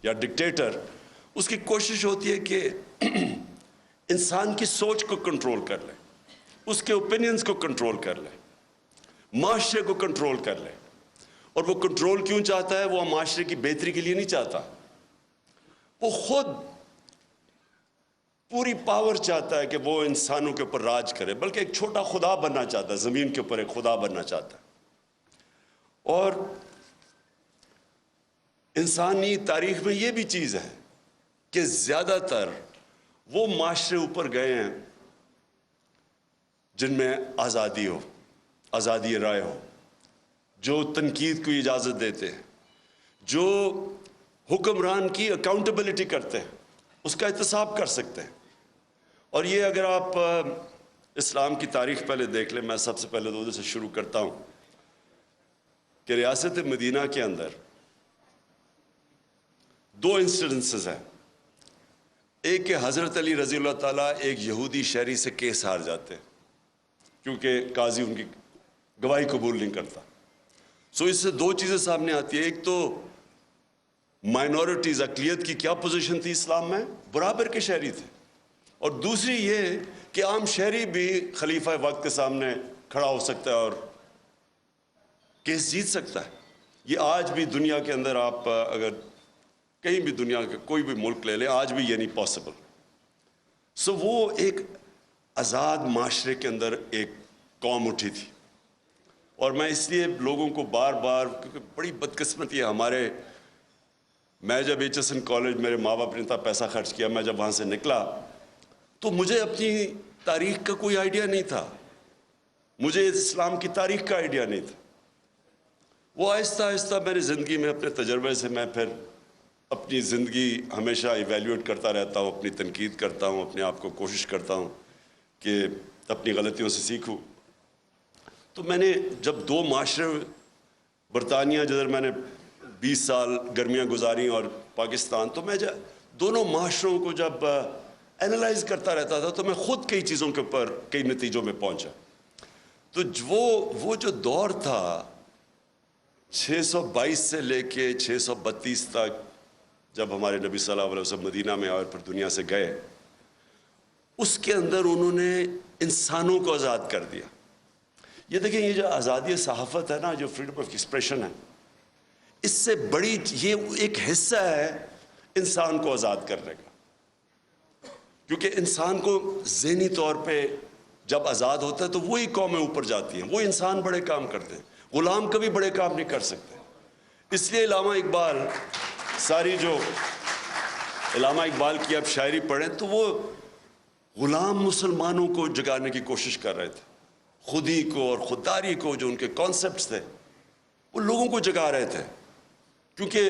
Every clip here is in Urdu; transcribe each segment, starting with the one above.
یا ڈکٹیٹر، اس کی کوشش ہوتی ہے کہ انسان کی سوچ کو کنٹرول کر لے، اس کے اوپینینز کو کنٹرول کر لے، معاشرے کو کنٹرول کر لے. اور وہ کنٹرول کیوں چاہتا ہے؟ وہ معاشرے کی بہتری کے لیے نہیں چاہتا، وہ خود پوری پاور چاہتا ہے کہ وہ انسانوں کے اوپر راج کرے، بلکہ ایک چھوٹا خدا بننا چاہتا ہے، زمین کے اوپر ایک خدا بننا چاہتا ہے. اور انسانی تاریخ میں یہ بھی چیز ہے کہ زیادہ تر وہ معاشرے اوپر گئے ہیں جن میں آزادی ہو، آزادی رائے ہو، جو تنقید کو اجازت دیتے ہیں، جو حکمران کی اکاؤنٹیبلٹی کرتے ہیں، اس کا احتساب کر سکتے ہیں. اور یہ اگر آپ اسلام کی تاریخ پہلے دیکھ لیں، میں سب سے پہلے تو ادھر سے شروع کرتا ہوں کہ ریاست مدینہ کے اندر 2 انسیڈنسز ہیں. ایک کہ حضرت علی رضی اللہ تعالیٰ ایک یہودی شہری سے کیس ہار جاتے ہیں کیونکہ قاضی ان کی گواہی قبول نہیں کرتا. سو اس سے 2 چیزیں سامنے آتی ہیں. ایک تو مائنورٹیز، اقلیت کی کیا پوزیشن تھی اسلام میں؟ برابر کے شہری تھے. اور دوسری یہ کہ عام شہری بھی خلیفہ وقت کے سامنے کھڑا ہو سکتا ہے اور کیس جیت سکتا ہے. یہ آج بھی دنیا کے اندر آپ اگر کہیں بھی دنیا کے کوئی بھی ملک لے لیں، آج بھی یہ نہیں پاسبل. سو وہ ایک آزاد معاشرے کے اندر ایک قوم اٹھی تھی. اور میں اس لیے لوگوں کو بار بار، کیونکہ بڑی بدقسمتی ہے ہمارے، میں جب ایچ ایس این کالج، میرے ماں باپ نے اتنا پیسہ خرچ کیا، میں جب وہاں سے نکلا تو مجھے اپنی تاریخ کا کوئی آئیڈیا نہیں تھا، مجھے اسلام کی تاریخ کا آئیڈیا نہیں تھا. وہ آہستہ آہستہ میری زندگی میں اپنے تجربے سے میں پھر اپنی زندگی ہمیشہ ایویلیویٹ کرتا رہتا ہوں، اپنی تنقید کرتا ہوں، اپنے آپ کو کوشش کرتا ہوں کہ اپنی غلطیوں سے سیکھوں. تو میں نے جب 2 معاشرے، برطانیہ جدھر میں نے 20 سال گرمیاں گزاری اور پاکستان، تو میں دونوں معاشروں کو جب اینالائز کرتا رہتا تھا تو میں خود کئی چیزوں کے اوپر کئی نتیجوں میں پہنچا. تو وہ جو دور تھا 622 سے لے کے 632 تک، جب ہمارے نبی صلی اللہ علیہ وسلم مدینہ میں آئے اور پھر دنیا سے گئے، اس کے اندر انہوں نے انسانوں کو آزاد کر دیا. یہ دیکھیں، یہ جو آزادی صحافت ہے نا، جو فریڈم آف ایکسپریشن ہے، اس سے بڑی یہ ایک حصہ ہے انسان کو آزاد کرنے کا. کیونکہ انسان کو ذہنی طور پہ جب آزاد ہوتا ہے تو وہی قومیں اوپر جاتی ہیں، وہ انسان بڑے کام کرتے ہیں، غلام کبھی بڑے کام نہیں کر سکتے. اس لیے علامہ اقبال، ساری جو علامہ اقبال کی آپ شاعری پڑھیں تو وہ غلام مسلمانوں کو جگانے کی کوشش کر رہے تھے، خودی کو اور خودداری کو، جو ان کے کانسیپٹس تھے، وہ لوگوں کو جگا رہے تھے. کیونکہ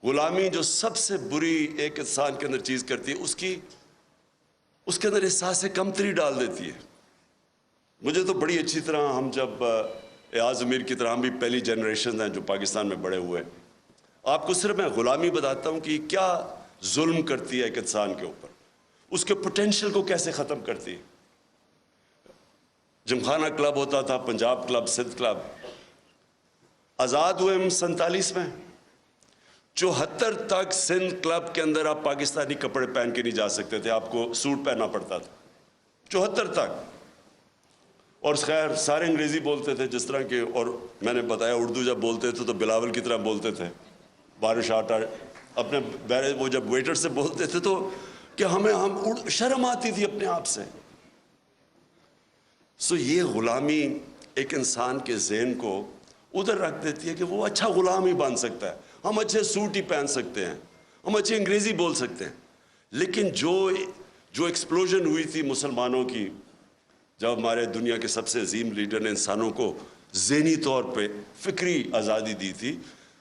غلامی جو سب سے بری ایک انسان کے اندر چیز کرتی ہے، اس کے اندر احساس کمتری ڈال دیتی ہے. مجھے تو بڑی اچھی طرح، ہم جب ایاز امیر کی طرح، ہم بھی پہلی جنریشن ہیں جو پاکستان میں بڑے ہوئے. آپ کو صرف میں غلامی بتاتا ہوں کہ یہ کیا ظلم کرتی ہے ایک انسان کے اوپر، اس کے پوٹینشیل کو کیسے ختم کرتی ہے. جمخانہ کلب ہوتا تھا، پنجاب کلب، سندھ کلب. آزاد ہوئے ہم 47 میں، 74 تک سندھ کلب کے اندر آپ پاکستانی کپڑے پہن کے نہیں جا سکتے تھے، آپ کو سوٹ پہننا پڑتا تھا 74 تک. اور خیر سارے انگریزی بولتے تھے جس طرح کے، اور میں نے بتایا اردو جب بولتے تھے تو بلاول کی طرح بولتے تھے. بارش آٹا اپنے وہ جب ویٹر سے بولتے تھے تو کہ ہم شرم آتی تھی اپنے آپ سے. سو یہ غلامی ایک انسان کے ذہن کو ادھر رکھ دیتی ہے کہ وہ اچھا غلام ہی بن سکتا ہے، ہم اچھے سوٹ ہی پہن سکتے ہیں، ہم اچھی انگریزی بول سکتے ہیں. لیکن جو ایکسپلوژن ہوئی تھی مسلمانوں کی، جب ہمارے دنیا کے سب سے عظیم لیڈر نے انسانوں کو ذہنی طور پہ فکری آزادی دی تھی،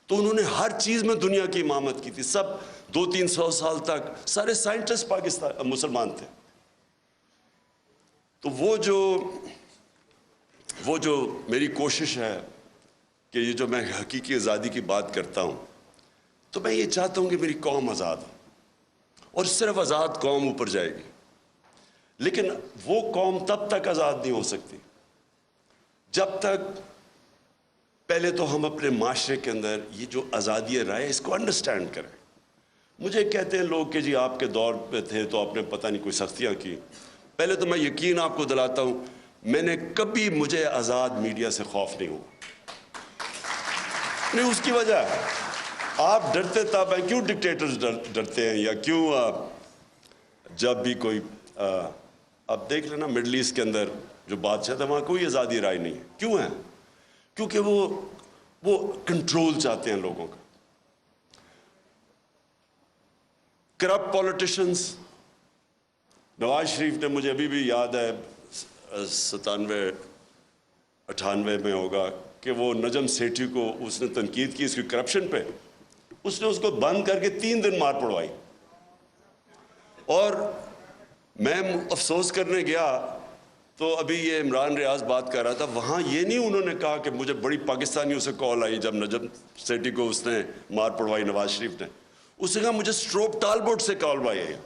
تو انہوں نے ہر چیز میں دنیا کی امامت کی تھی. سب 200-300 سال تک سارے سائنٹسٹ مسلمان تھے. تو وہ جو میری کوشش ہے کہ یہ جو میں حقیقی آزادی کی بات کرتا ہوں، تو میں یہ چاہتا ہوں کہ میری قوم آزاد ہو، اور صرف آزاد قوم اوپر جائے گی. لیکن وہ قوم تب تک آزاد نہیں ہو سکتی جب تک پہلے تو ہم اپنے معاشرے کے اندر یہ جو آزادی رائے اس کو انڈرسٹینڈ کریں. مجھے کہتے ہیں لوگ کہ جی آپ کے دور پہ تھے تو آپ نے پتہ نہیں کوئی سختیاں کی. پہلے تو میں یقین آپ کو دلاتا ہوں, میں نے کبھی مجھے آزاد میڈیا سے خوف نہیں ہوا. نہیں, اس کی وجہ ہے آپ ڈرتے تب ہیں. کیوں ڈکٹیٹرز ڈرتے ہیں, یا کیوں جب بھی کوئی اب دیکھ لینا مڈل ایسٹ کے اندر جو بادشاہ تھا وہاں کوئی آزادی رائے نہیں ہے. کیوں ہے؟ کیونکہ وہ کنٹرول چاہتے ہیں لوگوں کا. کرپٹ پولیٹیشنز, نواز شریف نے, مجھے ابھی بھی یاد ہے 97-98 میں ہوگا کہ وہ نجم سیٹھی کو اس نے تنقید کی اس کی کرپشن پہ, اس نے اس کو بند کر کے 3 دن مار پڑوائی. اور میں افسوس کرنے گیا تو ابھی یہ عمران ریاض بات کر رہا تھا, وہاں یہ نہیں انہوں نے کہا کہ مجھے بڑی پاکستانیوں سے کال آئی جب نجم سیٹھی کو اس نے مار پڑوائی نواز شریف نے. اس نے کہا مجھے اسٹروپ ٹالبوٹ سے کال آئی ہے,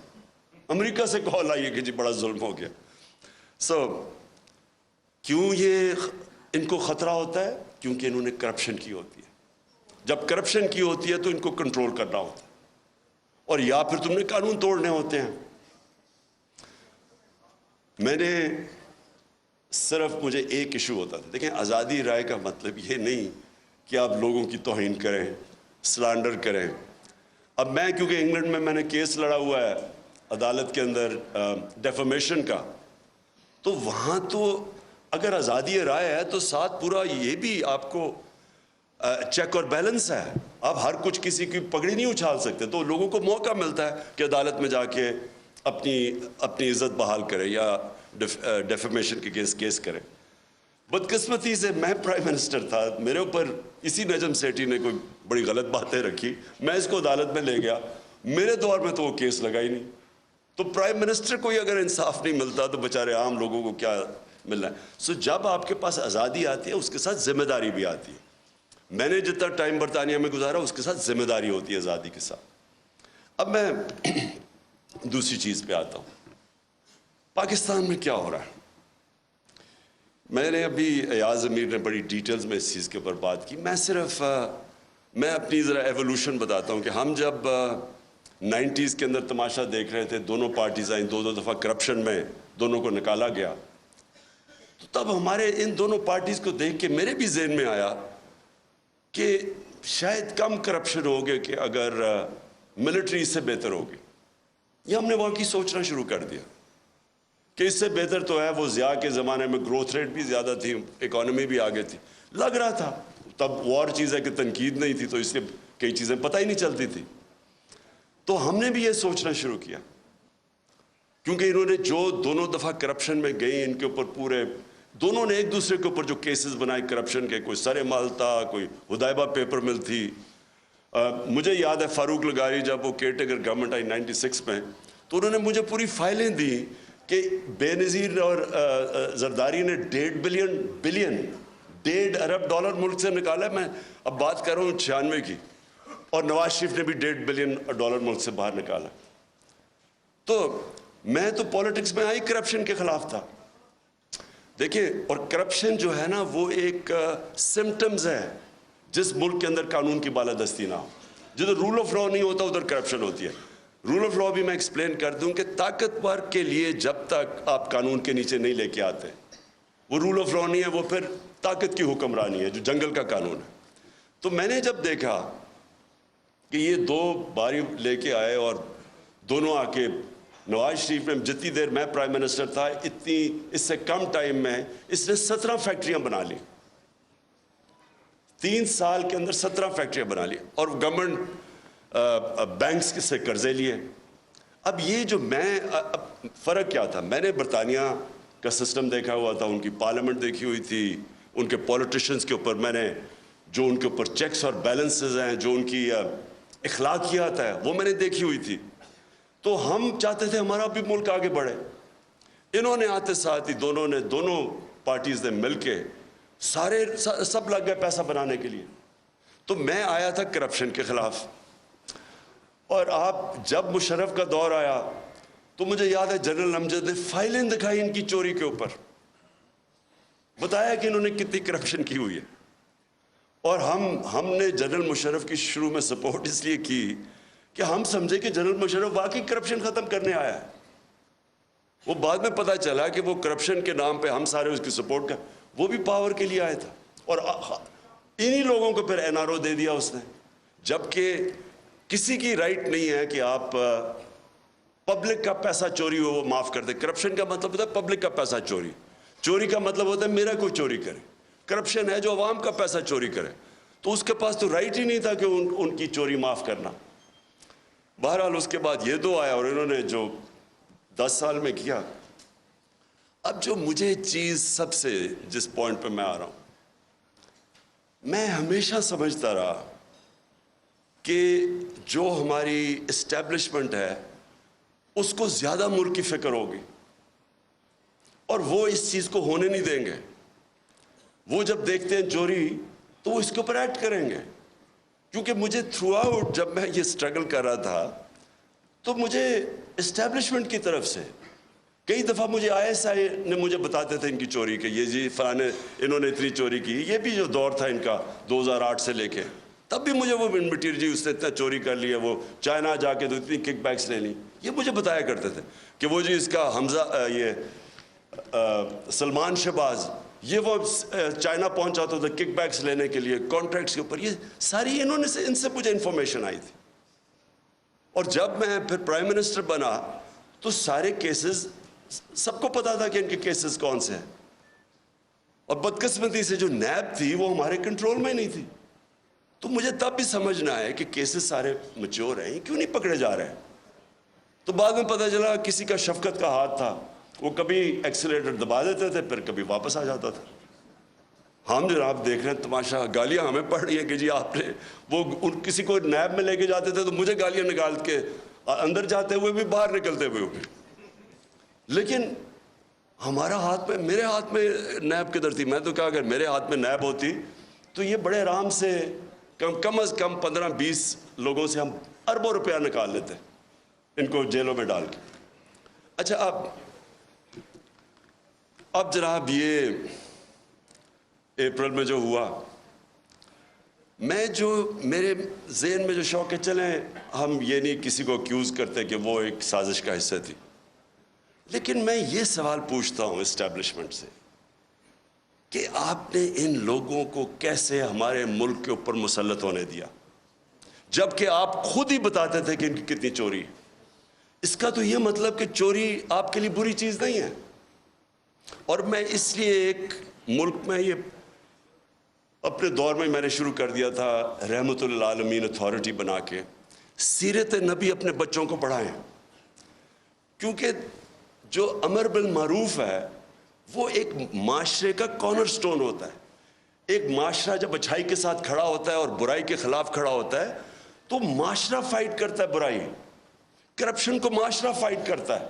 امریکہ سے کال آئی ہے کہ جی بڑا ظلم ہو گیا. کیوں یہ ان کو خطرہ ہوتا ہے؟ کیونکہ انہوں نے کرپشن کی ہوتی ہے. جب کرپشن کی ہوتی ہے تو ان کو کنٹرول کرنا ہوتا ہے, اور یا پھر تم نے قانون توڑنے ہوتے ہیں. میں نے صرف مجھے ایک ایشو ہوتا تھا. دیکھیں, آزادی رائے کا مطلب یہ نہیں کہ آپ لوگوں کی توہین کریں, سلانڈر کریں. اب میں کیونکہ انگلینڈ میں نے کیس لڑا ہوا ہے عدالت کے اندر ڈیفیمیشن کا, تو وہاں تو اگر آزادی رائے ہے تو ساتھ پورا یہ بھی آپ کو چیک اور بیلنس ہے. آپ ہر کچھ کسی کی پگڑی نہیں اچھال سکتے, تو لوگوں کو موقع ملتا ہے کہ عدالت میں جا کے اپنی عزت بحال کرے یا ڈیفیمیشن کے کیس کرے. بدقسمتی سے میں پرائم منسٹر تھا, میرے اوپر اسی نجم سیٹھی نے کوئی بڑی غلط باتیں رکھی, میں اس کو عدالت میں لے گیا. میرے دور میں تو وہ کیس لگا ہی نہیں. تو پرائم منسٹر کو ہی اگر انصاف نہیں ملتا تو بیچارے عام لوگوں کو کیا ملنا ہے. جب آپ کے پاس آزادی آتی ہے اس کے ساتھ ذمہ داری بھی آتی ہے. میں نے جتنا ٹائم برطانیہ میں گزارا اس کے ساتھ ذمہ داری ہوتی ہے آزادی کے ساتھ. اب میں دوسری چیز پہ آتا ہوں, پاکستان میں کیا ہو رہا ہے. میں نے ابھی ایاز امیر نے بڑی ڈیٹیلز میں اس چیز کے اوپر بات کی. میں اپنی ذرا ایوولوشن بتاتا ہوں کہ ہم جب 90s کے اندر تماشا دیکھ رہے تھے, دونوں پارٹیز آئیں, 2 دفعہ کرپشن میں دونوں کو نکالا گیا, تو تب ہمارے ان دونوں پارٹیز کو دیکھ کے میرے بھی ذہن میں آیا کہ شاید کم کرپشن ہوگے کہ اگر ملٹری اس سے بہتر ہوگی. یہ ہم نے وہاں کی سوچنا شروع کر دیا کہ اس سے بہتر تو ہے. وہ ضیاء کے زمانے میں گروتھ ریٹ بھی زیادہ تھی, اکانومی بھی آگے تھی, لگ رہا تھا. تب وہ اور چیز ہے کہ تنقید نہیں تھی تو اس لیے کئی چیزیں پتہ ہی نہیں چلتی تھی. تو ہم نے بھی یہ سوچنا شروع کیا, کیونکہ انہوں نے جو 2 دفعہ کرپشن میں گئی, ان کے اوپر پورے دونوں نے ایک دوسرے کے اوپر جو کیسز بنائے کرپشن کے, کوئی سر مال تھا, کوئی ہدایبہ پیپر مل تھی. مجھے یاد ہے فاروق لغاری جب وہ کیئر ٹیکر گورنمنٹ آئی 96 میں, تو انہوں نے مجھے پوری فائلیں دی کہ بے نظیر اور زرداری نے $1.5 ارب ملک سے نکالا. میں اب بات کر رہا ہوں 96 کی, اور نواز شریف نے بھی $1.5 بلین ملک سے باہر نکالا. تو میں تو پولیٹکس میں آئی کرپشن کے خلاف تھا. دیکھیں, اور کرپشن جو ہے نا وہ ایک سمٹمز ہے جس ملک کے اندر قانون کی بالادستی نہ ہو. جدھر رول آف لا نہیں ہوتا ادھر کرپشن ہوتی ہے. رول آف لا بھی میں ایکسپلین کر دوں کہ طاقتور کے لیے جب تک آپ قانون کے نیچے نہیں لے کے آتے, وہ رول آف لا نہیں ہے, وہ پھر طاقت کی حکمرانی ہے جو جنگل کا قانون ہے. تو میں نے جب دیکھا کہ یہ 2 باری لے کے آئے اور دونوں آ کے, نواز شریف نے جتنی دیر میں پرائم منسٹر تھا اس سے کم ٹائم میں اس نے 17 فیکٹریاں بنا لی. 3 سال کے اندر 17 فیکٹریاں بنا لی, اور گورنمنٹ بینکس سے قرضے لیے. اب یہ جو فرق کیا تھا, میں نے برطانیہ کا سسٹم دیکھا ہوا تھا, ان کی پارلیمنٹ دیکھی ہوئی تھی, ان کے پولیٹیشنز کے اوپر میں نے جو ان کے اوپر چیکس اور بیلنسز ہیں, جو ان کی اخلاقیات ہے وہ میں نے دیکھی ہوئی تھی. تو ہم چاہتے تھے ہمارا بھی ملک آگے بڑھے. انہوں نے آتے ساتھ ہی دونوں پارٹیز نے مل کے سب لگ گئے پیسہ بنانے کے لیے. تو میں آیا تھا کرپشن کے خلاف, اور آپ جب مشرف کا دور آیا تو مجھے یاد ہے جنرل امجد نے فائلیں دکھائی ان کی چوری کے اوپر, بتایا کہ انہوں نے کتنی کرپشن کی ہوئی ہے. اور ہم نے جنرل مشرف کی شروع میں سپورٹ اس لیے کی کہ ہم سمجھے کہ جنرل مشرف واقعی کرپشن ختم کرنے آیا ہے. وہ بعد میں پتہ چلا کہ وہ کرپشن کے نام پہ ہم سارے اس کی سپورٹ کر, وہ بھی پاور کے لیے آیا تھا, اور انہی لوگوں کو پھر این آر او دے دیا اس نے, جبکہ کسی کی رائٹ نہیں ہے کہ آپ پبلک کا پیسہ چوری ہو وہ معاف کر دیں. کرپشن کا مطلب ہوتا ہے پبلک کا پیسہ چوری, چوری کا مطلب ہوتا ہے میرا کوئی چوری کرے. کرپشن ہے جو عوام کا پیسہ چوری کرے, تو اس کے پاس تو رائٹ ہی نہیں تھا کہ ان کی چوری معاف کرنا. بہرحال اس کے بعد یہ دو آیا, اور انہوں نے جو 10 سال میں کیا. اب جو مجھے چیز سب سے جس پوائنٹ پہ میں آ رہا ہوں, میں ہمیشہ سمجھتا رہا کہ جو ہماری اسٹیبلشمنٹ ہے اس کو زیادہ ملک کی فکر ہوگی, اور وہ اس چیز کو ہونے نہیں دیں گے. وہ جب دیکھتے ہیں چوری تو وہ اس کے اوپر ایکٹ کریں گے. کیونکہ مجھے تھرو آؤٹ جب میں یہ سٹرگل کر رہا تھا تو مجھے اسٹیبلشمنٹ کی طرف سے کئی دفعہ مجھے آئی ایس آئی نے مجھے بتاتے تھے ان کی چوری کے, یہ جی فلانے انہوں نے اتنی چوری کی. یہ بھی جو دور تھا ان کا 2008 سے لے کے, تب بھی مجھے وہ مٹیریل جی اس نے اتنا چوری کر لیا, وہ چائنا جا کے تو اتنی کک بیکس لے لی. یہ مجھے بتایا کرتے تھے کہ وہ جی اس کا حمزہ یہ سلمان شہباز, یہ وہ چائنا پہنچا تو تھا کک بیکس لینے کے لیے کانٹریکٹس کے اوپر. یہ ساری ان سے مجھے انفارمیشن آئی تھی. اور جب میں پھر پرائم منسٹر بنا تو سارے کیسز سب کو پتا تھا کہ ان کے کیسز کون سے ہیں, اور بدقسمتی سے جو نیب تھی وہ ہمارے کنٹرول میں ہی نہیں تھی. تو مجھے تب بھی سمجھنا ہے کہ کیسز سارے میچور ہیں, کیوں نہیں پکڑے جا رہے ہیں. تو بعد میں پتہ چلا کسی کا شفقت کا ہاتھ تھا, وہ کبھی ایکسیلیٹر دبا دیتے تھے پھر کبھی واپس آ جاتا تھا. ہم جناب دیکھ رہے ہیں تماشا, گالیاں ہمیں پڑ رہی ہیں کہ جی آپ نے وہ کسی کو نیب میں لے کے جاتے تھے تو مجھے گالیاں نکال کے اندر جاتے ہوئے بھی باہر نکلتے ہوئے بھی. لیکن ہمارا ہاتھ میں, میرے ہاتھ میں نیب کدھر تھی. میں تو کہا اگر میرے ہاتھ میں نیب ہوتی تو یہ بڑے آرام سے کم از کم 15-20 لوگوں سے ہم اربوں روپیہ نکال لیتے ان کو جیلوں میں ڈال کے. اچھا اب جناب یہ اپریل میں جو ہوا, میں جو میرے ذہن میں جو شوق ہے, چلیں ہم یہ نہیں کسی کو اکیوز کرتے کہ وہ ایک سازش کا حصہ تھی, لیکن میں یہ سوال پوچھتا ہوں اسٹیبلشمنٹ سے کہ آپ نے ان لوگوں کو کیسے ہمارے ملک کے اوپر مسلط ہونے دیا, جبکہ آپ خود ہی بتاتے تھے کہ ان کی کتنی چوری ہے. اس کا تو یہ مطلب کہ چوری آپ کے لیے بری چیز نہیں ہے. اور میں اس لیے ایک ملک میں یہ اپنے دور میں نے شروع کر دیا تھا رحمت للعالمین اتھارٹی بنا کے, سیرت نبی اپنے بچوں کو پڑھائیں. کیونکہ جو امر بالمعروف ہے وہ ایک معاشرے کا کارنر سٹون ہوتا ہے. ایک معاشرہ جب اچھائی کے ساتھ کھڑا ہوتا ہے اور برائی کے خلاف کھڑا ہوتا ہے تو معاشرہ فائٹ کرتا ہے برائی, کرپشن کو معاشرہ فائٹ کرتا ہے.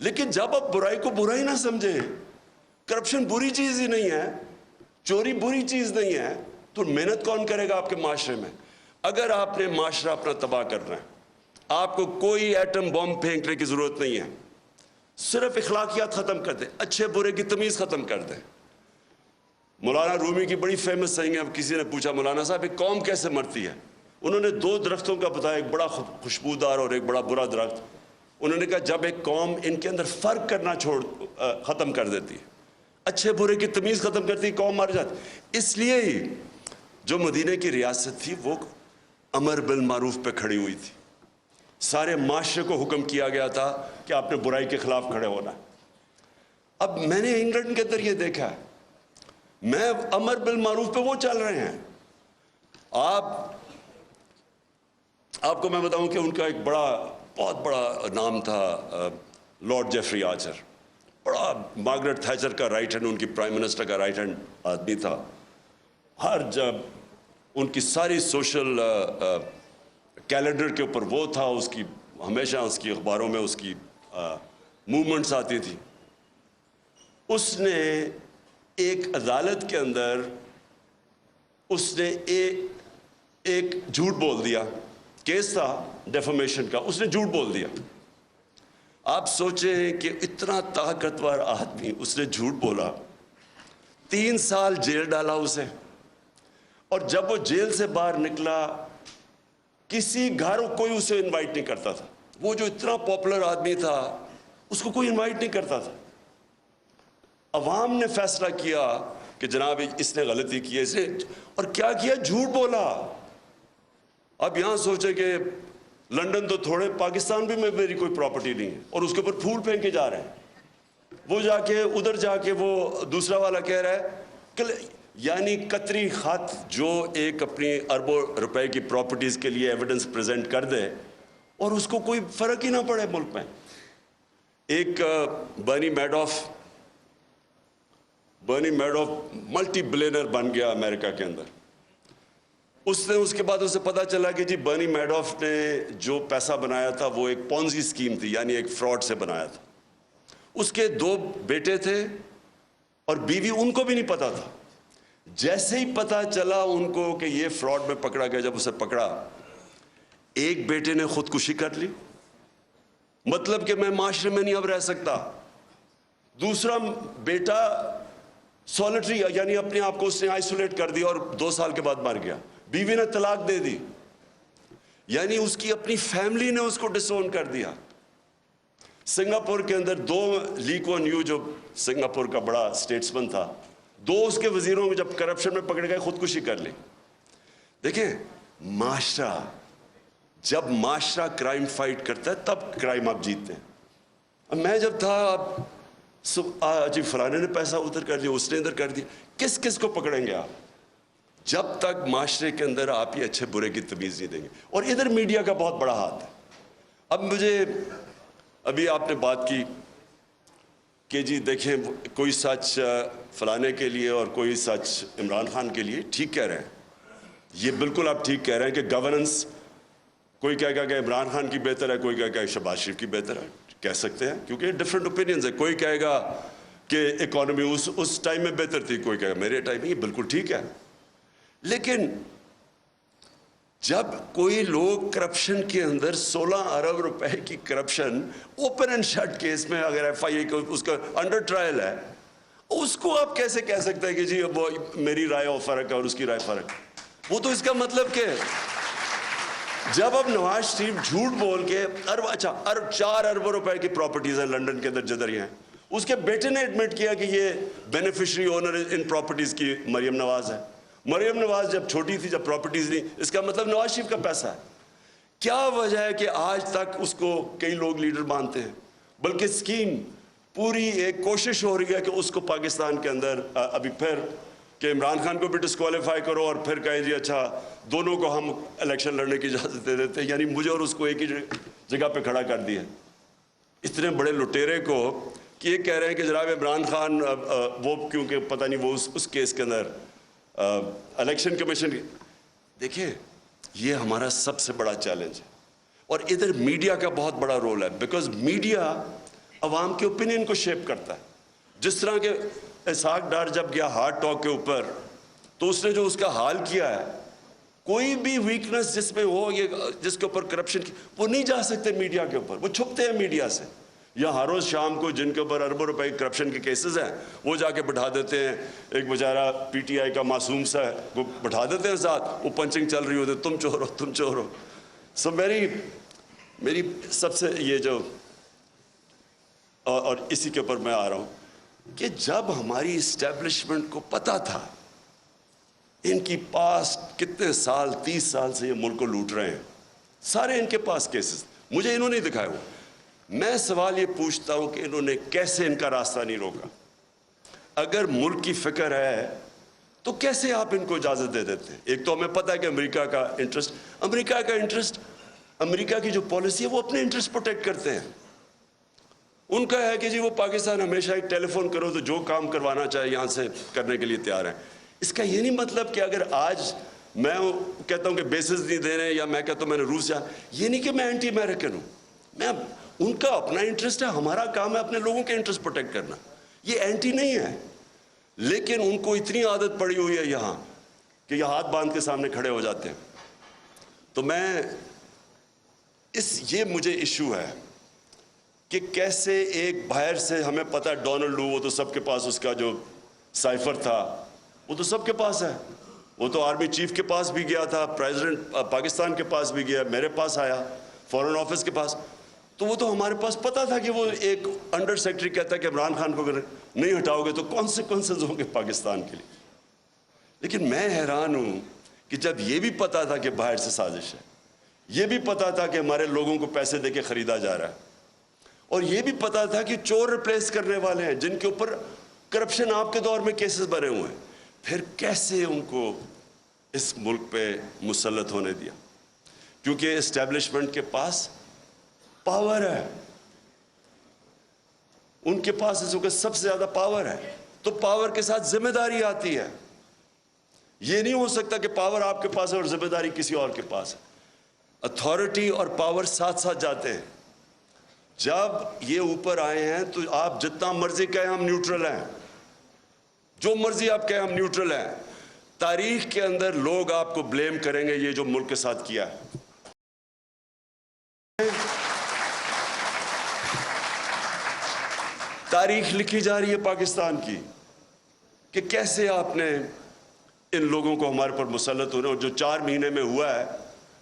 لیکن جب آپ برائی کو برائی نہ سمجھیں, کرپشن بری چیز ہی نہیں ہے, چوری بری چیز نہیں ہے, تو محنت کون کرے گا آپ کے معاشرے میں؟ اگر آپ نے معاشرہ اپنا تباہ کرنا ہے, آپ کو کوئی ایٹم بم پھینکنے کی ضرورت نہیں ہے, صرف اخلاقیات ختم کر دیں, اچھے برے کی تمیز ختم کر دیں. مولانا رومی کی بڑی فیمس سینگ ہے, اب کسی نے پوچھا مولانا صاحب ایک قوم کیسے مرتی ہے؟ انہوں نے 2 درختوں کا بتایا, ایک بڑا خوشبودار اور ایک بڑا برا درخت. انہوں نے کہا جب ایک قوم ان کے اندر فرق کرنا ختم کر دیتی ہے, اچھے برے کی تمیز ختم کرتی, قوم مر جاتی. اس لیے ہی جو مدینہ کی ریاست تھی وہ امر بالمعروف پہ کھڑی ہوئی تھی. سارے معاشرے کو حکم کیا گیا تھا کہ آپ نے برائی کے خلاف کھڑے ہونا. اب میں نے انگلینڈ کے اندر یہ دیکھا ہے, میں امر بالمعروف پہ وہ چل رہے ہیں. آپ کو میں بتاؤں کہ ان کا ایک بہت بڑا نام تھا لارڈ جیفری آرچر, بڑا مارگریٹ تھیچر کا رائٹ ہینڈ, ان کی پرائم منسٹر کا رائٹ ہینڈ آدمی تھا. جب ان کی ساری سوشل کیلنڈر کے اوپر وہ تھا, اس کی ہمیشہ اس کی اخباروں میں اس کی موومنٹس آتی تھی. اس نے ایک عدالت کے اندر اس نے ایک جھوٹ بول دیا, کیس تھا ڈیفامیشن کا, اس نے جھوٹ بول دیا. آپ سوچیں کہ اتنا طاقتور آدمی, اس نے جھوٹ بولا, 3 سال جیل ڈالا اسے, اور جب وہ جیل سے باہر نکلا کسی گھر کوئی اسے انوائٹ نہیں کرتا تھا. وہ جو اتنا پاپولر آدمی تھا اس کو کوئی انوائٹ نہیں کرتا تھا. عوام نے فیصلہ کیا کہ جناب اس نے غلطی کی ہے, اس نے اور کیا کیا, جھوٹ بولا. اب یہاں سوچے کہ لنڈن تو تھوڑے, پاکستان بھی میں میری کوئی پراپرٹی نہیں ہے, اور اس کے اوپر پھول پھینک کے جا رہے ہیں. وہ جا کے ادھر جا کے وہ دوسرا والا کہہ رہا ہے کہ یعنی قطری خط جو ایک اپنی اربوں روپے کی پراپرٹیز کے لیے ایویڈنس پریزنٹ کر دے اور اس کو کوئی فرق ہی نہ پڑے ملک میں. ایک برنی میڈوف ملٹی بلینر بن گیا امریکہ کے اندر. اس کے بعد اسے پتا چلا کہ جی برنی میڈوف نے جو پیسہ بنایا تھا وہ ایک پونزی اسکیم تھی, یعنی ایک فراڈ سے بنایا تھا. اس کے 2 بیٹے تھے اور بیوی, ان کو بھی نہیں پتا تھا. جیسے ہی پتا چلا ان کو کہ یہ فراڈ میں پکڑا گیا, جب اسے پکڑا ایک بیٹے نے خودکشی کر لی, مطلب کہ میں معاشرے میں نہیں اب رہ سکتا. دوسرا بیٹا سولٹری, یعنی اپنے آپ کو اس نے آئسولیٹ کر دیا اور 2 سال کے بعد مر گیا. بیوی نے طلاق دے دی, یعنی اس کی اپنی فیملی نے اس کو ڈس اون کر دیا. سنگاپور کے اندر 2 لی کوان یو جو سنگاپور کا بڑا اسٹیٹسمن تھا, 2 اس کے وزیروں میں جب کرپشن میں پکڑ گئے خودکشی کر لی. دیکھیں معاشرہ, جب معاشرہ کرائم فائٹ کرتا ہے تب کرائم آپ جیتتے ہیں. اب میں جب تھا جی فلانے نے پیسہ ادھر کر دیا, اس نے ادھر کر دیا, کس کو پکڑیں گے آپ جب تک معاشرے کے اندر آپ یہ اچھے برے کی تمیز نہیں دیں گے. اور ادھر میڈیا کا بہت بڑا ہاتھ ہے. اب مجھے ابھی آپ نے بات کی کہ جی دیکھیں کوئی سچ فلانے کے لیے اور کوئی سچ عمران خان کے لیے, ٹھیک کہہ رہے ہیں, یہ بالکل آپ ٹھیک کہہ رہے ہیں کہ گورننس کوئی کہے گا کہ عمران خان کی بہتر ہے, کوئی کہے گا کہ شہباز شریف کی بہتر ہے, کہہ سکتے ہیں کیونکہ ڈفرینٹ اوپینینز ہے. کوئی کہے گا کہ اکانومی اس ٹائم میں بہتر تھی, کوئی کہے گا میرے ٹائم میں, یہ بالکل ٹھیک ہے. لیکن جب کوئی لوگ کرپشن کے اندر 16 ارب روپے کی corruption open and shut case میں, اگر ایف آئی اے اس کا انڈر ٹرائل ہے, اس کو آپ کیسے کہہ سکتے ہیں کہ جی وہ میری رائے اور فرق ہے اور اس کی رائے فرق ہے. وہ تو اس کا مطلب کہ جب اب نواز شریف جھوٹ بول کے 4 ارب روپے کی پراپرٹیز ہیں لنڈن کے اندر جدھر ہیں, اس کے بیٹے نے ایڈمٹ کیا کہ یہ بینیفیشری اونر ان پراپرٹیز کی مریم نواز ہے. مریم نواز جب چھوٹی تھی, جب پراپرٹیز نہیں, اس کا مطلب نواز شریف کا پیسہ ہے. کیا وجہ ہے کہ آج تک اس کو کئی لوگ لیڈر مانتے ہیں, بلکہ اسکیم پوری ایک کوشش ہو رہی ہے کہ اس کو پاکستان کے اندر ابھی پھر کہ عمران خان کو بھی ڈسکوالیفائی کرو اور پھر کہیں جی اچھا دونوں کو ہم الیکشن لڑنے کی اجازت دے دیتے ہیں, یعنی مجھے اور اس کو ایک ہی جگہ پہ کھڑا کر دیا. اتنے بڑے لٹیرے کو کہ یہ کہہ رہے ہیں کہ جناب عمران خان وہ کیونکہ پتہ نہیں وہ اس کیس کے اندر الیکشن کمیشن. دیکھیں یہ ہمارا سب سے بڑا چیلنج ہے, اور ادھر میڈیا کا بہت بڑا رول ہے, بیکاز میڈیا عوام کے اوپینین کو شیپ کرتا ہے. جس طرح کہ اسحاق ڈار جب گیا ہارٹ ٹاک کے اوپر, تو اس نے جو اس کا حال کیا ہے, کوئی بھی ویکنس جس میں ہو, یہ جس کے اوپر کرپشن کی, وہ نہیں جا سکتے میڈیا کے اوپر, وہ چھپتے ہیں میڈیا سے. یا ہر روز شام کو جن کے اوپر اربوں روپے کرپشن کے کیسز ہیں وہ جا کے بٹھا دیتے ہیں, ایک بیچارہ پی ٹی آئی کا معصوم سا ہے وہ بٹھا دیتے ہیں ساتھ, وہ پنچنگ چل رہی ہوتی, تم چور ہو تم چور ہو. سو میری سب سے یہ جو اور اسی کے اوپر میں آ رہا ہوں کہ جب ہماری اسٹیبلشمنٹ کو پتا تھا ان کی پاس کتنے سال 30 سال سے یہ ملک کو لوٹ رہے ہیں, سارے ان کے پاس کیسز, مجھے انہوں نے دکھائے ہوئے, میں سوال یہ پوچھتا ہوں کہ انہوں نے کیسے ان کا راستہ نہیں روکا؟ اگر ملک کی فکر ہے تو کیسے آپ ان کو اجازت دے دیتے ہیں؟ ایک تو ہمیں پتہ ہے کہ امریکہ کا انٹرسٹ, امریکہ کی جو پالیسی ہے وہ اپنے انٹرسٹ پروٹیکٹ کرتے ہیں. ان کا ہے کہ جی وہ پاکستان ہمیشہ ایک ٹیلی فون کرو تو جو کام کروانا چاہے یہاں سے کرنے کے لیے تیار ہیں. اس کا یہ نہیں مطلب کہ اگر آج میں کہتا ہوں کہ بیسز نہیں دے رہے, یا میں کہتا ہوں میں نے روس جا, یہ نہیں کہ میں اینٹی امریکن ہوں. میں ان کا اپنا انٹرسٹ ہے, ہمارا کام ہے اپنے لوگوں کے انٹرسٹ پروٹیکٹ کرنا, یہ اینٹی نہیں ہے. لیکن ان کو اتنی عادت پڑی ہوئی ہے یہاں کہ یہ ہاتھ باندھ کے سامنے کھڑے ہو جاتے ہیں. تو میں یہ مجھے ایشو ہے کہ کیسے ایک باہر سے, ہمیں پتہ ہے ڈونلڈ لو وہ تو سب کے پاس, اس کا جو سائفر تھا وہ تو سب کے پاس ہے, وہ تو آرمی چیف کے پاس بھی گیا تھا, پریزیڈنٹ پاکستان کے پاس بھی گیا, میرے پاس آیا, فارن آفس کے پاس. تو وہ تو ہمارے پاس پتا تھا کہ وہ ایک انڈر سیکرٹری کہتا ہے کہ عمران خان کو اگر نہیں ہٹاؤ گے تو کانسیکوینسز ہوں گے پاکستان کے لیے. لیکن میں حیران ہوں کہ جب یہ بھی پتا تھا کہ باہر سے سازش ہے, یہ بھی پتا تھا کہ ہمارے لوگوں کو پیسے دے کے خریدا جا رہا ہے, اور یہ بھی پتا تھا کہ چور ریپلیس کرنے والے ہیں جن کے اوپر کرپشن آپ کے دور میں کیسز بنے ہوئے ہیں, پھر کیسے ان کو اس ملک پہ مسلط ہونے دیا؟ کیونکہ اسٹیبلشمنٹ کے پاس پاور ہے, ان کے پاس اس وقت سب سے زیادہ پاور ہے, تو پاور کے ساتھ ذمہ داری آتی ہے. یہ نہیں ہو سکتا کہ پاور آپ کے پاس ہے اور ذمہ داری کسی اور کے پاس ہے. اتھارٹی اور پاور ساتھ ساتھ جاتے ہیں. جب یہ اوپر آئے ہیں تو آپ جتنا مرضی کہیں ہم نیوٹرل ہیں, جو مرضی آپ کہیں ہم نیوٹرل ہیں, تاریخ کے اندر لوگ آپ کو بلیم کریں گے یہ جو ملک کے ساتھ کیا ہے. تاریخ لکھی جا رہی ہے پاکستان کی کہ کیسے آپ نے ان لوگوں کو ہمارے پر مسلط ہونے, اور جو 4 مہینے میں ہوا ہے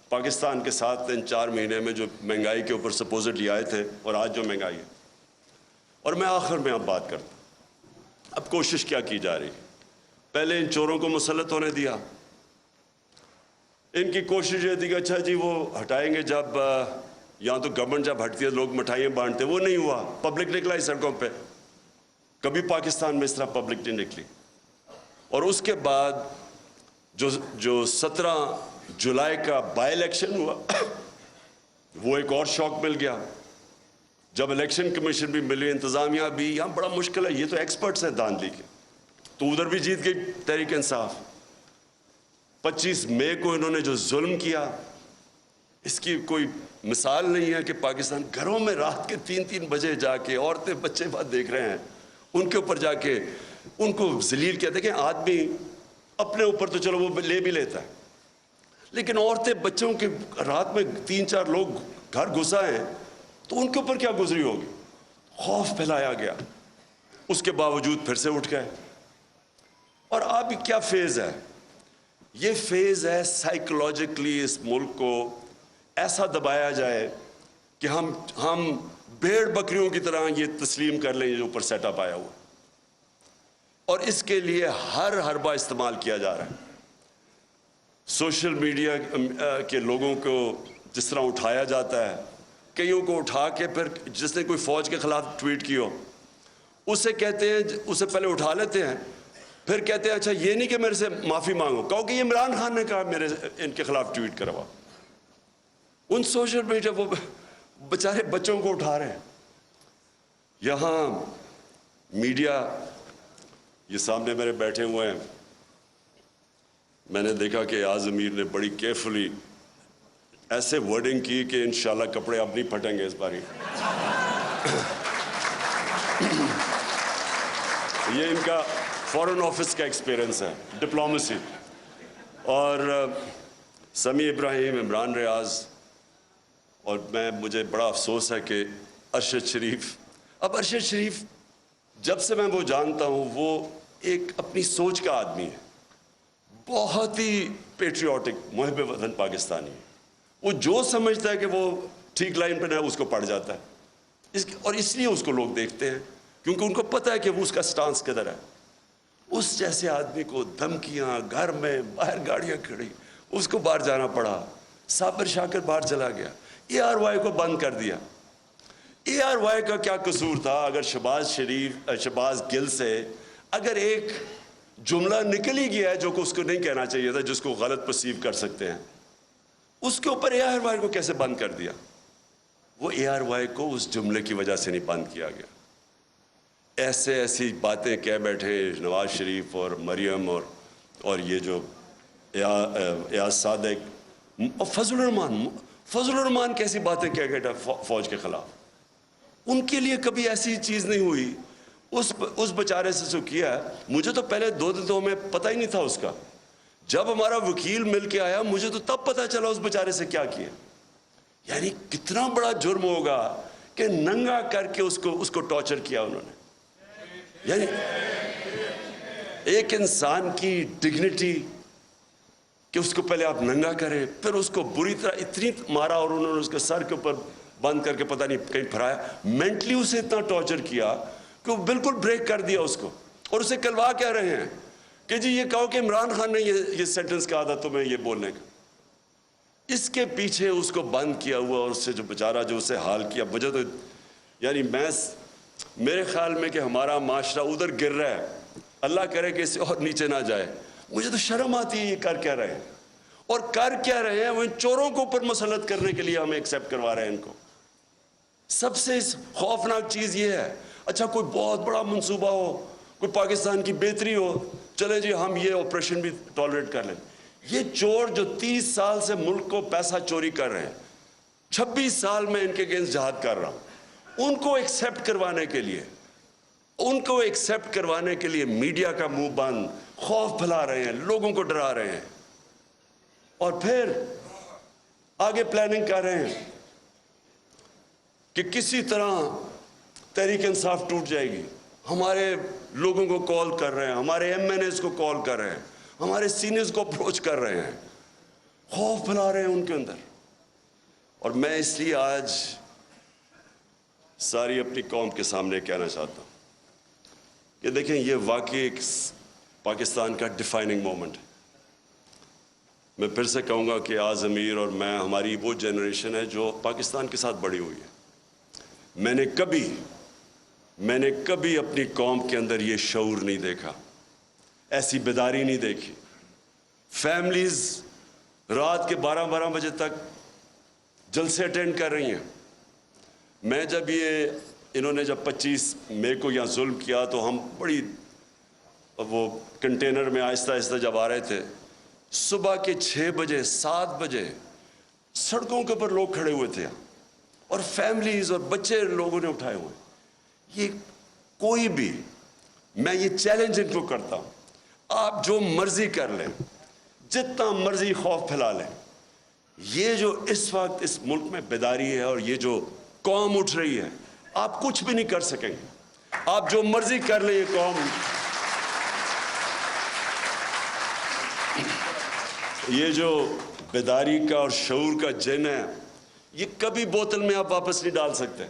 پاکستان کے ساتھ, ان 4 مہینے میں جو مہنگائی کے اوپر سپوزٹلی آئے تھے اور آج جو مہنگائی ہے. اور میں آخر میں اب بات کرتا ہوں, اب کوشش کیا کی جا رہی ہے؟ پہلے ان چوروں کو مسلط ہونے دیا, ان کی کوشش یہ تھی کہ اچھا جی وہ ہٹائیں گے, جب یہاں تو گورنمنٹ جب ہٹتی ہے لوگ مٹھائیاں بانٹتے, وہ نہیں ہوا, پبلک نکلا ہی سڑکوں پہ. کبھی پاکستان میں اس طرح پبلک نہیں نکلی. اور اس کے بعد جو 17 جولائی کا بائی الیکشن ہوا وہ ایک اور شوق مل گیا. جب الیکشن کمیشن بھی ملی, انتظامیہ بھی, یہاں بڑا مشکل ہے, یہ تو ایکسپرٹس ہیں دھاندلی کے, تو ادھر بھی جیت گئی تحریک انصاف. 25 مئی کو انہوں نے جو ظلم کیا اس کی کوئی مثال نہیں ہے کہ پاکستان گھروں میں رات کے 3 بجے جا کے عورتیں بچے بات دیکھ رہے ہیں, ان کے اوپر جا کے ان کو ذلیل کیا. دیکھیں آدمی اپنے اوپر تو چلو وہ لے بھی لیتا ہے, لیکن عورتیں بچوں کے رات میں 3-4 لوگ گھر گھسا ہیں تو ان کے اوپر کیا گزری ہوگی. خوف پھیلایا گیا, اس کے باوجود پھر سے اٹھ گئے. اور اب کیا فیز ہے؟ یہ فیز ہے سائیکولوجیکلی اس ملک کو ایسا دبایا جائے کہ ہم بھیڑ بکریوں کی طرح یہ تسلیم کر لیں جو اوپر سیٹ اپ آیا ہوا. اور اس کے لیے ہر حربہ استعمال کیا جا رہا ہے. سوشل میڈیا کے لوگوں کو جس طرح اٹھایا جاتا ہے, کئیوں کو اٹھا کے پھر جس نے کوئی فوج کے خلاف ٹویٹ کی ہو اسے کہتے ہیں, اسے پہلے اٹھا لیتے ہیں, پھر کہتے ہیں اچھا یہ نہیں کہ میرے سے معافی مانگو, کہو کہ یہ عمران خان نے کہا میرے ان کے خلاف ٹویٹ کروا. ان سوشل میڈیا وہ بیچارے بچوں کو اٹھا رہے ہیں. یہاں میڈیا یہ سامنے میرے بیٹھے ہوئے ہیں, میں نے دیکھا کہ ایاز امیر نے بڑی کیئرفلی ایسے ورڈنگ کی کہ انشاءاللہ کپڑے اب نہیں پھٹیں گے اس باری. یہ ان کا فارن آفس کا ایکسپیرئنس ہے, ڈپلومیسی. اور سمیع ابراہیم, عمران ریاض, اور مجھے بڑا افسوس ہے کہ ارشد شریف. اب ارشد شریف جب سے میں وہ جانتا ہوں وہ ایک اپنی سوچ کا آدمی ہے, بہت ہی پیٹریوٹک, محب وطن پاکستانی ہے. وہ جو سمجھتا ہے کہ وہ ٹھیک لائن پہ ہے اس کو پڑ جاتا ہے, اور اس لیے اس کو لوگ دیکھتے ہیں کیونکہ ان کو پتہ ہے کہ وہ اس کا سٹانس کدھر ہے. اس جیسے آدمی کو دھمکیاں, گھر میں باہر گاڑیاں کھڑی, اس کو باہر جانا پڑا. صابر شاکر باہر چلا گیا, ARY کو بند کر دیا. ARY کا کیا قصور تھا؟ اگر شہباز گل سے اگر ایک جملہ نکل ہی گیا ہے جو کہ اس کو نہیں کہنا چاہیے تھا, جس کو غلط پرسیو کر سکتے ہیں, اس کے اوپر ARY کو کیسے بند کر دیا؟ وہ ARY کو اس جملے کی وجہ سے نہیں بند کیا گیا. ایسی باتیں کہہ بیٹھے نواز شریف اور مریم اور یہ جو ایاز صادق اور فضل الرحمان کیسی باتیں کہہ گئے فوج کے خلاف. ان کے لیے کبھی ایسی چیز نہیں ہوئی. اس بیچارے سے جو کیا ہے, مجھے تو پہلے 2 دنوں میں پتہ ہی نہیں تھا اس کا. جب ہمارا وکیل مل کے آیا مجھے تو تب پتہ چلا اس بیچارے سے کیا کیا. یعنی کتنا بڑا جرم ہوگا کہ ننگا کر کے اس کو ٹارچر کیا انہوں نے. یعنی ایک انسان کی ڈگنیٹی کہ اس کو پہلے آپ ننگا کریں, پھر اس کو بری طرح اتنی مارا اور انہوں نے اس کے سر کے اوپر بند کر کے پتہ نہیں کہیں پھرایا, مینٹلی اسے اتنا ٹارچر کیا کہ وہ بالکل بریک کر دیا اس کو. اور اسے کلوا کہہ رہے ہیں کہ جی یہ کہو کہ عمران خان نے یہ سینٹنس کہا تھا تمہیں یہ بولنے کا. اس کے پیچھے اس کو بند کیا ہوا اور اس سے جو بیچارہ جو اسے حال کیا, مجھے تو یعنی میرے خیال میں کہ ہمارا معاشرہ ادھر گر رہا ہے, اللہ کرے کہ اسے اور نیچے نہ جائے. مجھے تو شرم آتی ہے یہ کر کیا رہے ہیں, اور کر کیا رہے ہیں وہ ان چوروں کو اوپر مسلط کرنے کے لیے ہمیں ایکسیپٹ کروا رہے ہیں ان کو. سب سے خوفناک چیز یہ ہے, اچھا کوئی بہت بڑا منصوبہ ہو, کوئی پاکستان کی بہتری ہو, چلے جی ہم یہ آپریشن بھی ٹالریٹ کر لیں. یہ چور جو 30 سال سے ملک کو پیسہ چوری کر رہے ہیں, 26 سال میں ان کے اگینسٹ جہاد کر رہا ہوں, ان کو ایکسیپٹ کروانے کے لیے میڈیا کا منہ بند, خوف پھیلا رہے ہیں, لوگوں کو ڈرا رہے ہیں, اور پھر آگے پلاننگ کر رہے ہیں کہ کسی طرح تحریک انصاف ٹوٹ جائے گی. ہمارے لوگوں کو کال کر رہے ہیں, ہمارے ایم این ایز کو کال کر رہے ہیں, ہمارے سینئرز کو اپروچ کر رہے ہیں, خوف پھیلا رہے ہیں ان کے اندر. اور میں اس لیے آج ساری اپنی قوم کے سامنے کہنا چاہتا ہوں کہ دیکھیں یہ واقعی ایک پاکستان کا ڈیفائننگ مومنٹ ہے. میں پھر سے کہوں گا کہ آز امیر اور میں, ہماری وہ جنریشن ہے جو پاکستان کے ساتھ بڑی ہوئی ہے. میں نے کبھی اپنی قوم کے اندر یہ شعور نہیں دیکھا, ایسی بیداری نہیں دیکھی. فیملیز رات کے 12 بجے تک جلسے اٹینڈ کر رہی ہیں. میں جب انہوں نے جب 25 مئی کو یہاں ظلم کیا تو ہم بڑی وہ کنٹینر میں آہستہ آہستہ جب آ رہے تھے, صبح کے 6 بجے 7 بجے سڑکوں کے اوپر لوگ کھڑے ہوئے تھے, اور فیملیز اور بچے لوگوں نے اٹھائے ہوئے. یہ کوئی بھی, میں یہ چیلنج ان کو کرتا ہوں, آپ جو مرضی کر لیں, جتنا مرضی خوف پھیلا لیں, یہ جو اس وقت اس ملک میں بیداری ہے اور یہ جو قوم اٹھ رہی ہے, آپ کچھ بھی نہیں کر سکیں گے. آپ جو مرضی کر لیں, یہ قوم, یہ جو بیداری کا اور شعور کا جن ہے, یہ کبھی بوتل میں آپ واپس نہیں ڈال سکتے.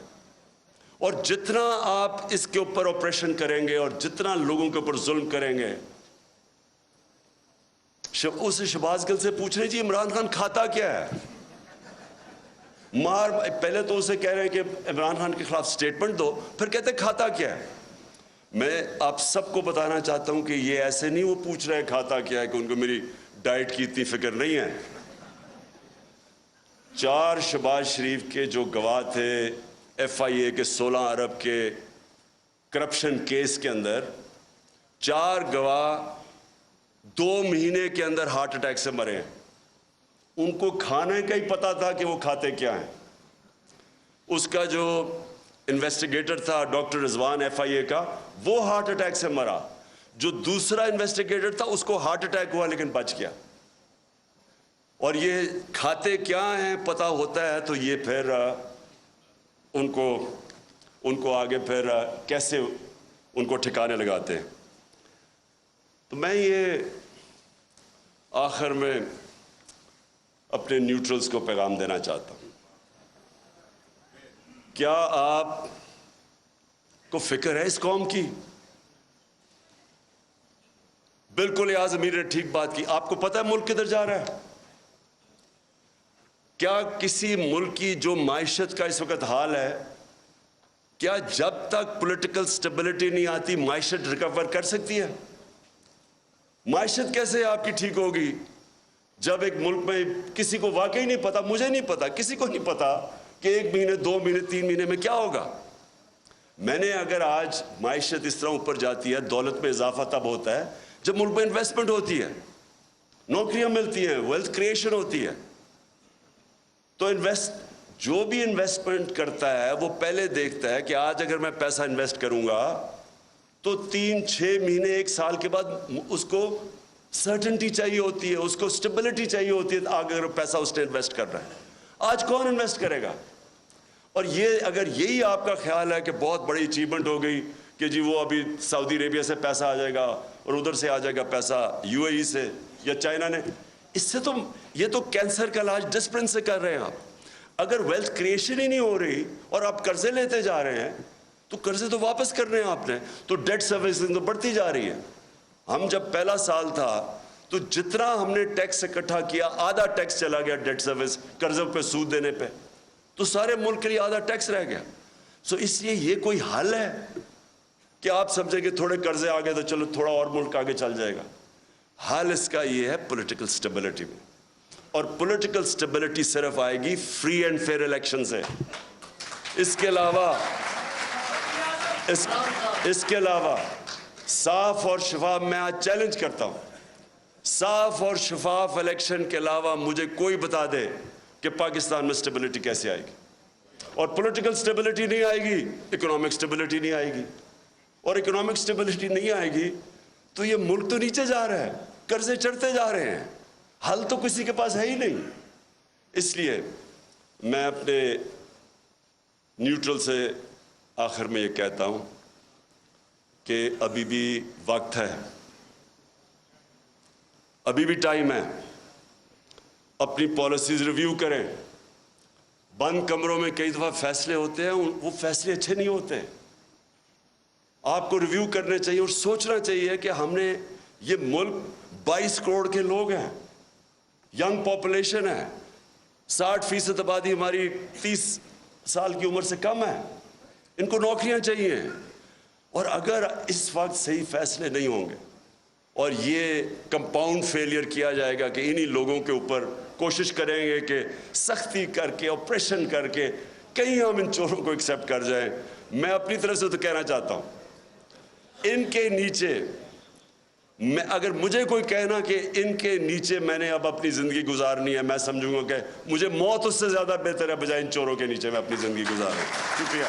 اور جتنا آپ اس کے اوپر آپریشن کریں گے اور جتنا لوگوں کے اوپر ظلم کریں گے, اسے شہباز گل سے پوچھ رہے جی عمران خان کھاتا کیا ہے, پہلے تو اسے کہہ رہے ہیں کہ عمران خان کے خلاف سٹیٹمنٹ دو, پھر کہتے ہیں کھاتا کیا ہے. میں آپ سب کو بتانا چاہتا ہوں کہ یہ ایسے نہیں وہ پوچھ رہے کھاتا کیا ہے کہ ان کو میری ڈائٹ کی اتنی فکر نہیں ہے. 4 شہباز شریف کے جو گواہ تھے ایف آئی اے کے 16 ارب کے کرپشن کیس کے اندر, 4 گواہ 2 مہینے کے اندر ہارٹ اٹیک سے مرے ہیں. ان کو کھانے کا ہی پتا تھا کہ وہ کھاتے کیا ہیں. اس کا جو انویسٹیگیٹر تھا ڈاکٹر رضوان ایف آئی اے کا, وہ ہارٹ اٹیک سے مرا. جو دوسرا انویسٹیگیٹر تھا اس کو ہارٹ اٹیک ہوا لیکن بچ گیا. اور یہ کھاتے کیا ہیں پتا ہوتا ہے تو یہ پھر ان کو آگے پھر کیسے ان کو ٹھکانے لگاتے ہیں. تو میں یہ آخر میں اپنے نیوٹرلز کو پیغام دینا چاہتا ہوں. کیا آپ کو فکر ہے اس قوم کی؟ بالکل ایاز امیر نے ٹھیک بات کی. آپ کو پتہ ہے ملک کدھر جا رہا ہے؟ کیا کسی ملک کی جو معیشت کا اس وقت حال ہے, کیا جب تک پولیٹیکل سٹیبلٹی نہیں آتی معیشت ریکور کر سکتی ہے؟ معیشت کیسے آپ کی ٹھیک ہوگی جب ایک ملک میں کسی کو واقعی نہیں پتا, مجھے نہیں پتا, کسی کو نہیں پتا کہ 1 مہینے 2 مہینے 3 مہینے میں کیا ہوگا. میں نے اگر آج معیشت اس طرح اوپر جاتی ہے, دولت میں اضافہ تب ہوتا ہے جب ملک میں انویسٹمنٹ ہوتی ہے, نوکریاں ملتی ہیں, ویلتھ کریشن ہوتی ہے. تو جو بھی انویسٹمنٹ کرتا ہے وہ پہلے دیکھتا ہے کہ آج اگر میں پیسہ انویسٹ کروں گا تو 3-6 مہینے 1 سال کے بعد اس کو سرٹنٹی چاہیے ہوتی ہے, اس کو سٹیبلٹی چاہیے ہوتی ہے اگر پیسہ اس نے انویسٹ کر رہا ہے. آج کون انویسٹ کرے گا؟ اور یہ اگر یہی آپ کا خیال ہے کہ بہت بڑی اچیومنٹ ہو گئی کہ جی وہ ابھی سعودی عربیہ سے پیسہ آ جائے گا اور ادھر سے آ جائے گا پیسہ یو اے ای سے یا چائنا نے, اس سے تو یہ تو کینسر کا علاج ڈسپلن سے کر رہے ہیں آپ. اگر ویلتھ کریشن ہی نہیں ہو رہی اور آپ قرضے لیتے جا رہے ہیں تو قرضے تو واپس کرنے ہیں آپ نے, تو ڈیٹ سروسنگ تو بڑھتی جا رہی ہے. ہم جب پہلا سال تھا تو جتنا ہم نے ٹیکس اکٹھا کیا آدھا ٹیکس چلا گیا ڈیٹ سروس, قرضوں پہ سود دینے پہ, تو سارے ملک کے لیے آدھا ٹیکس رہ گیا. سو اس لیے یہ کوئی حل ہے کہ آپ سمجھیں کہ تھوڑے قرضے آ گئے تو چلو تھوڑا اور ملک آگے چل جائے گا؟ حل اس کا یہ ہے پولیٹیکل سٹیبلٹی میں, اور پولیٹیکل سٹیبلٹی صرف آئے گی فری اینڈ فیئر الیکشن سے. اس کے علاوہ صاف اور شفاف, میں آج چیلنج کرتا ہوں, صاف اور شفاف الیکشن کے علاوہ مجھے کوئی بتا دے کہ پاکستان میں سٹیبلٹی کیسے آئے گی. اور پولیٹیکل سٹیبلٹی نہیں آئے گی, اکنامک سٹیبلٹی نہیں آئے گی, اور اکنامک سٹیبلٹی نہیں آئے گی تو یہ ملک تو نیچے جا رہا ہے, قرضے چڑھتے جا رہے ہیں, حل تو کسی کے پاس ہے ہی نہیں. اس لیے میں اپنے نیوٹرل سے آخر میں یہ کہتا ہوں کہ ابھی بھی وقت ہے, ابھی بھی ٹائم ہے, اپنی پالیسیز ریویو کریں. بند کمروں میں کئی دفعہ فیصلے ہوتے ہیں, وہ فیصلے اچھے نہیں ہوتے. آپ کو ریویو کرنے چاہیے اور سوچنا چاہیے کہ ہم نے, یہ ملک 22 کروڑ کے لوگ ہیں, ینگ پاپولیشن ہے, 60% آبادی ہماری 30 سال کی عمر سے کم ہے, ان کو نوکریاں چاہیے. اور اگر اس وقت صحیح فیصلے نہیں ہوں گے اور یہ کمپاؤنڈ فیلئر کیا جائے گا کہ انہی لوگوں کے اوپر کوشش کریں گے کہ سختی کر کے آپریشن کر کے کہیں ہم ان چوروں کو ایکسیپٹ کر جائیں. میں اپنی طرف سے تو کہنا چاہتا ہوں, ان کے نیچے میں, اگر مجھے کوئی کہنا کہ ان کے نیچے میں نے اب اپنی زندگی گزارنی ہے, میں سمجھوں گا کہ مجھے موت اس سے زیادہ بہتر ہے بجائے ان چوروں کے نیچے میں اپنی زندگی گزاروں. شکریہ.